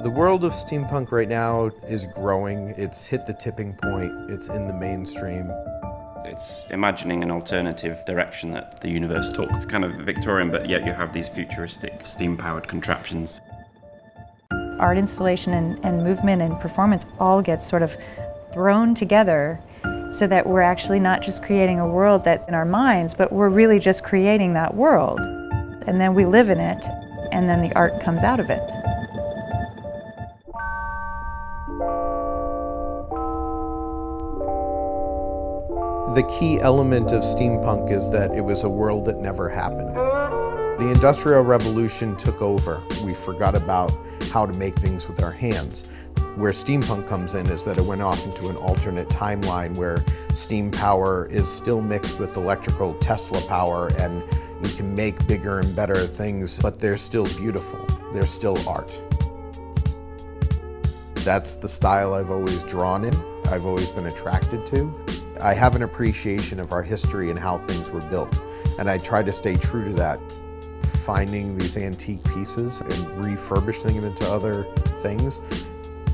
The world of steampunk right now is growing. It's hit the tipping point. It's in the mainstream. It's imagining an alternative direction that the universe took. It's kind of Victorian, but yet you have these futuristic steam-powered contraptions. Art installation and movement and performance all gets sort of thrown together so that we're actually not just creating a world that's in our minds, but we're really just creating that world. And then we live in it, and then the art comes out of it. The key element of steampunk is that it was a world that never happened. The Industrial Revolution took over. We forgot about how to make things with our hands. Where steampunk comes in is that it went off into an alternate timeline where steam power is still mixed with electrical Tesla power, and we can make bigger and better things, but they're still beautiful. They're still art. That's the style I've always drawn in. I've always been attracted to. I have an appreciation of our history and how things were built, and I try to stay true to that. Finding these antique pieces and refurbishing them into other things,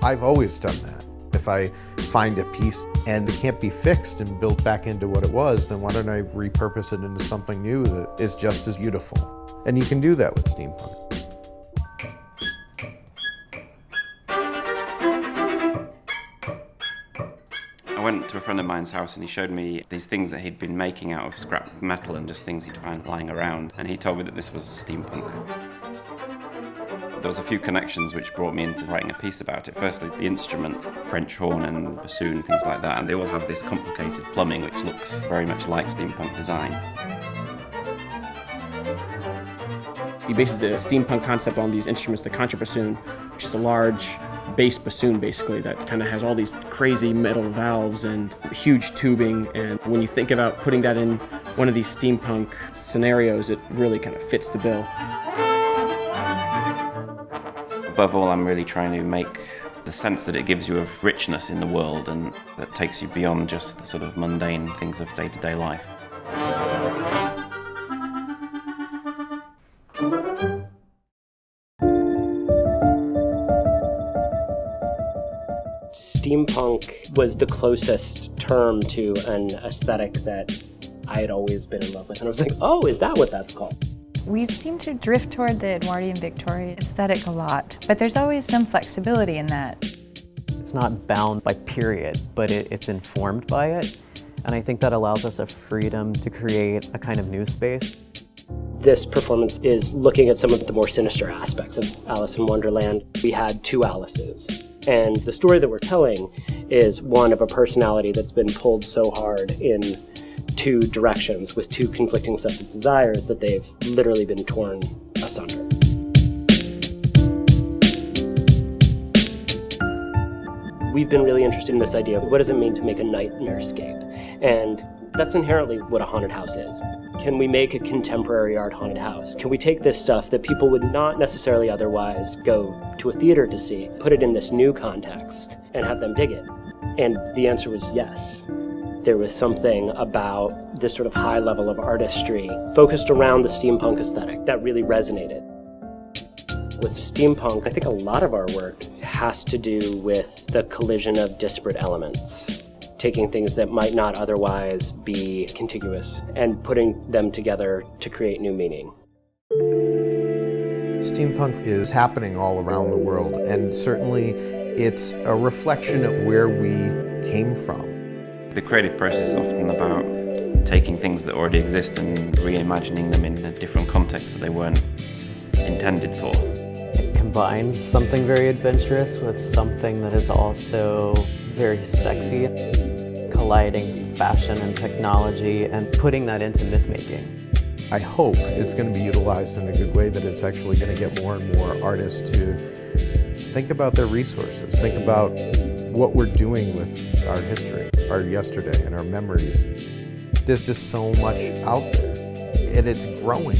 I've always done that. If I find a piece and it can't be fixed and built back into what it was, then why don't I repurpose it into something new that is just as beautiful? And you can do that with steampunk. I went to a friend of mine's house and he showed me these things that he'd been making out of scrap metal and just things he'd find lying around, and he told me that this was steampunk. There was a few connections which brought me into writing a piece about it. Firstly, the instrument, French horn and bassoon, things like that, and they all have this complicated plumbing which looks very much like steampunk design. He bases the steampunk concept on these instruments, the contrabassoon, which is a large bass bassoon basically that kind of has all these crazy metal valves and huge tubing, and when you think about putting that in one of these steampunk scenarios, it really kind of fits the bill. Above all, I'm really trying to make the sense that it gives you of richness in the world and that takes you beyond just the sort of mundane things of day-to-day life. Steampunk was the closest term to an aesthetic that I had always been in love with. And I was like, oh, is that what that's called? We seem to drift toward the Edwardian Victorian aesthetic a lot, but there's always some flexibility in that. It's not bound by period, but it's informed by it. And I think that allows us a freedom to create a kind of new space. This performance is looking at some of the more sinister aspects of Alice in Wonderland. We had two Alices, and the story that we're telling is one of a personality that's been pulled so hard in two directions with two conflicting sets of desires that they've literally been torn asunder. We've been really interested in this idea of what does it mean to make a nightmarescape, and that's inherently what a haunted house is. Can we make a contemporary art haunted house? Can we take this stuff that people would not necessarily otherwise go to a theater to see, put it in this new context, and have them dig it? And the answer was yes. There was something about this sort of high level of artistry focused around the steampunk aesthetic that really resonated. With steampunk, I think a lot of our work has to do with the collision of disparate elements, taking things that might not otherwise be contiguous and putting them together to create new meaning. Steampunk is happening all around the world, and certainly it's a reflection of where we came from. The creative process is often about taking things that already exist and reimagining them in a different context that they weren't intended for. It combines something very adventurous with something that is also very sexy, colliding fashion and technology and putting that into myth-making. I hope it's going to be utilized in a good way, that it's actually going to get more and more artists to think about their resources, think about what we're doing with our history, our yesterday, and our memories. There's just so much out there, and it's growing.